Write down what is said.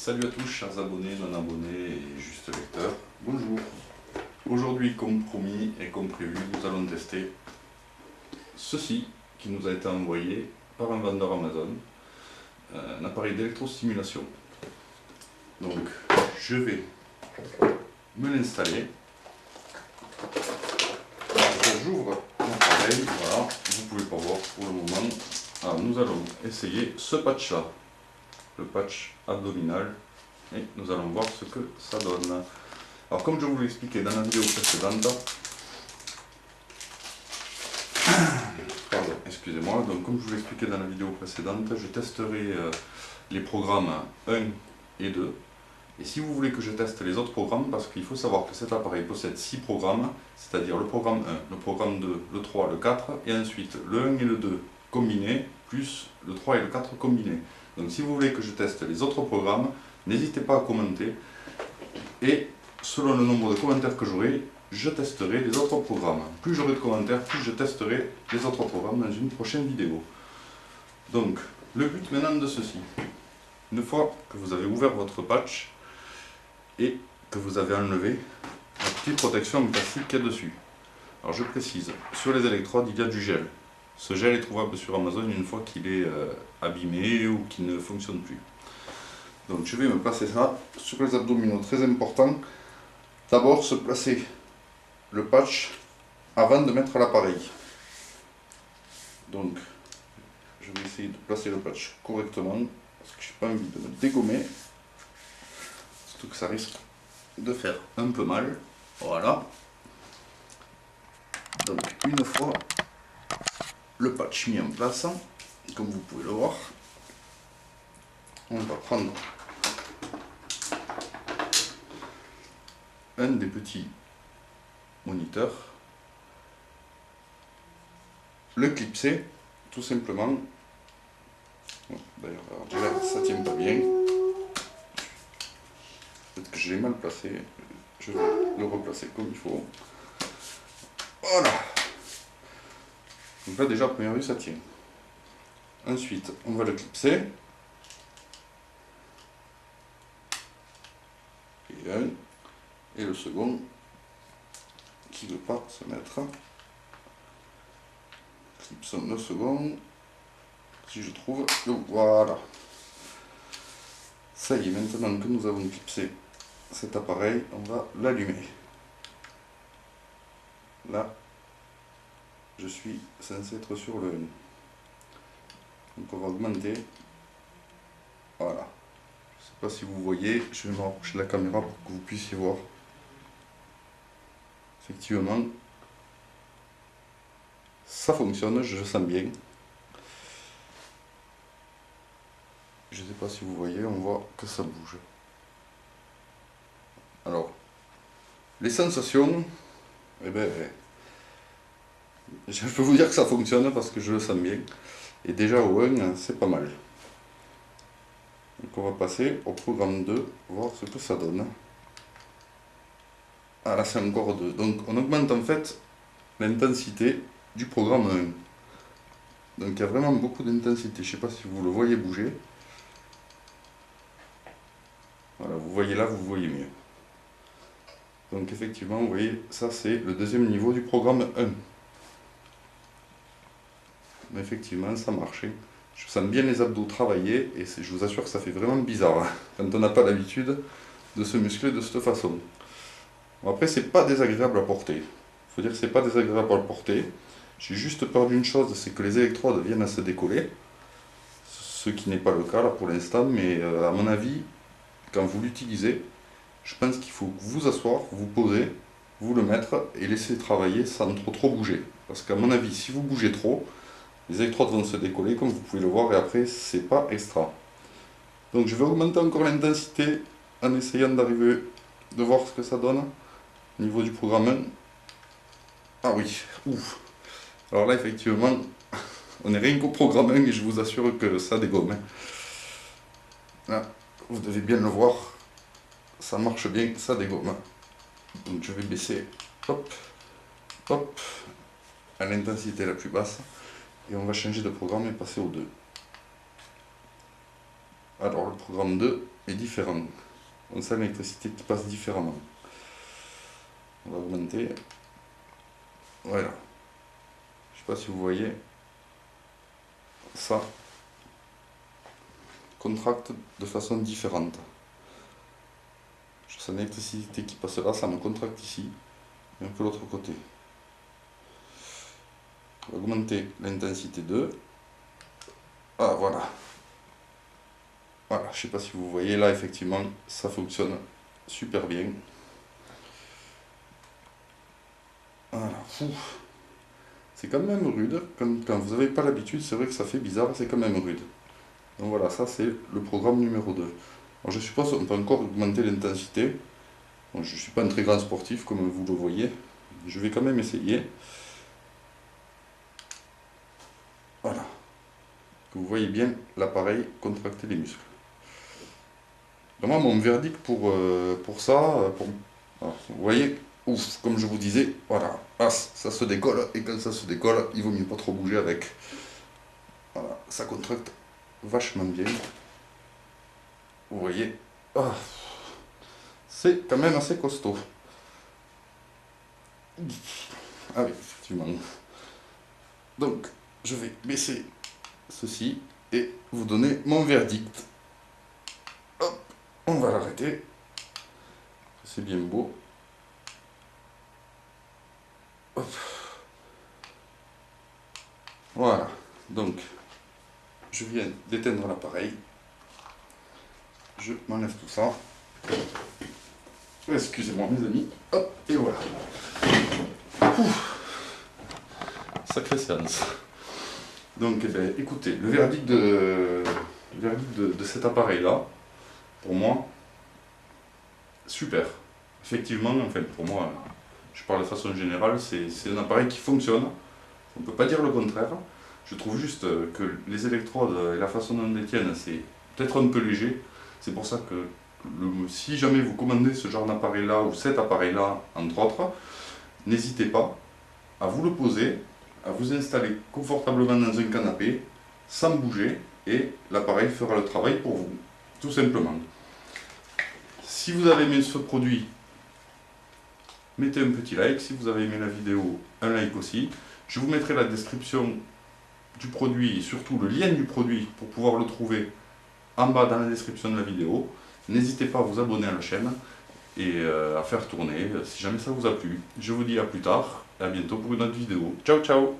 Salut à tous chers abonnés, non abonnés et juste lecteurs, bonjour. Aujourd'hui, comme promis et comme prévu, nous allons tester ceci qui nous a été envoyé par un vendeur Amazon, un appareil d'électrostimulation. Donc je vais me l'installer. J'ouvre l'appareil, voilà, vous pouvez pas voir pour le moment. Alors nous allons essayer ce patch là, le patch abdominal, et nous allons voir ce que ça donne. Alors comme je vous l'ai expliqué dans la vidéo précédente, pardon, excusez-moi, donc comme je vous l'ai expliqué dans la vidéo précédente, je testerai les programmes 1 et 2. Et si vous voulez que je teste les autres programmes, parce qu'il faut savoir que cet appareil possède 6 programmes, c'est-à-dire le programme 1, le programme 2, le 3, le 4, et ensuite le 1 et le 2 combinés, plus le 3 et le 4 combinés. Donc si vous voulez que je teste les autres programmes, n'hésitez pas à commenter, et selon le nombre de commentaires que j'aurai, je testerai les autres programmes. Plus j'aurai de commentaires, plus je testerai les autres programmes dans une prochaine vidéo. Donc, le but maintenant de ceci, une fois que vous avez ouvert votre patch, et que vous avez enlevé la petite protection en plastique qu'il y a dessus. Alors je précise, sur les électrodes il y a du gel. Ce gel est trouvable sur Amazon une fois qu'il est abîmé ou qu'il ne fonctionne plus. Donc je vais me placer ça sur les abdominaux, très important. D'abord se placer le patch avant de mettre l'appareil. Donc je vais essayer de placer le patch correctement parce que je n'ai pas envie de me dégommer. Surtout que ça risque de faire un peu mal. Voilà. Donc une fois le patch mis en place, comme vous pouvez le voir, on va prendre un des petits moniteurs, le clipser tout simplement. D'ailleurs déjà ça tient pas bien, peut-être que je l'ai mal placé, je vais le replacer comme il faut. Voilà. Donc là déjà à première vue ça tient. Ensuite on va le clipser. Et un. Et le second qui ne veut pas se mettre. Clipsons le second. Si je trouve. Voilà. Ça y est, maintenant que nous avons clipsé cet appareil, on va l'allumer. Là, je suis censé être sur le 1. Donc on va augmenter. Voilà. Je ne sais pas si vous voyez, je vais me rapprocher de la caméra pour que vous puissiez voir. Effectivement, ça fonctionne, je le sens bien. Je ne sais pas si vous voyez, on voit que ça bouge. Alors, les sensations, eh ben, je peux vous dire que ça fonctionne parce que je le sens bien. Et déjà au 1, c'est pas mal. Donc on va passer au programme 2, voir ce que ça donne. Ah là c'est encore 2. Donc on augmente en fait l'intensité du programme 1. Donc il y a vraiment beaucoup d'intensité. Je ne sais pas si vous le voyez bouger. Voilà, vous voyez là, vous voyez mieux. Donc effectivement, vous voyez, ça c'est le deuxième niveau du programme 1. Mais effectivement, ça marchait. Je sens bien les abdos travailler et je vous assure que ça fait vraiment bizarre hein, quand on n'a pas l'habitude de se muscler de cette façon. Bon, après, c'est pas désagréable à porter. Il faut dire que c'est pas désagréable à porter. J'ai juste peur d'une chose, c'est que les électrodes viennent à se décoller. Ce qui n'est pas le cas là pour l'instant, mais à mon avis, quand vous l'utilisez, je pense qu'il faut vous asseoir, vous poser, vous le mettre et laisser travailler sans trop bouger. Parce qu'à mon avis, si vous bougez trop, les électrodes vont se décoller, comme vous pouvez le voir, et après, c'est pas extra. Donc je vais augmenter encore l'intensité en essayant d'arriver, de voir ce que ça donne au niveau du programme 1. Ah oui, ouf. Alors là, effectivement, on n'est rien qu'au programme 1 et je vous assure que ça dégomme. Là, vous devez bien le voir, ça marche bien, ça dégomme. Donc je vais baisser, hop, hop, à l'intensité la plus basse. Et on va changer de programme et passer au 2. Alors le programme 2, est différent. On sent l'électricité qui passe différemment. On va augmenter. Voilà. Je sais pas si vous voyez. Ça contracte de façon différente. Je sens l'électricité qui passe là, ça me contracte ici, et un peu l'autre côté. On va augmenter l'intensité 2. Ah voilà. Voilà, je sais pas si vous voyez là, effectivement, ça fonctionne super bien. Voilà. C'est quand même rude, quand vous n'avez pas l'habitude, c'est vrai que ça fait bizarre, c'est quand même rude. Donc voilà, ça c'est le programme numéro 2. Alors je suppose qu'on peut encore augmenter l'intensité. Bon, je ne suis pas un très grand sportif comme vous le voyez. Je vais quand même essayer. Voilà. Que vous voyez bien l'appareil contracter les muscles. Vraiment mon verdict pour ça, alors, vous voyez, ouf, comme je vous disais, voilà, ça se décolle, et quand ça se décolle, il vaut mieux pas trop bouger avec. Voilà, ça contracte vachement bien. Vous voyez, c'est quand même assez costaud. Ah oui, effectivement. Donc, je vais baisser ceci et vous donner mon verdict. Hop, on va l'arrêter. C'est bien beau. Hop. Voilà, donc je viens d'éteindre l'appareil. Je m'enlève tout ça. Excusez-moi mes amis. Hop, et voilà. Sacrée séance. Donc, eh bien, écoutez, le verdict de cet appareil-là, pour moi, super. Effectivement, en fait, pour moi, je parle de façon générale, c'est un appareil qui fonctionne. On ne peut pas dire le contraire. Je trouve juste que les électrodes et la façon dont on les tiennent, c'est peut-être un peu léger. C'est pour ça que si jamais vous commandez ce genre d'appareil-là ou cet appareil-là, entre autres, n'hésitez pas à vous le poser, à vous installer confortablement dans un canapé, sans bouger, et l'appareil fera le travail pour vous, tout simplement. Si vous avez aimé ce produit, mettez un petit like. Si vous avez aimé la vidéo, un like aussi. Je vous mettrai la description du produit et surtout le lien du produit pour pouvoir le trouver en bas dans la description de la vidéo. N'hésitez pas à vous abonner à la chaîne et à faire tourner si jamais ça vous a plu. Je vous dis à plus tard et à bientôt pour une autre vidéo. Ciao ciao!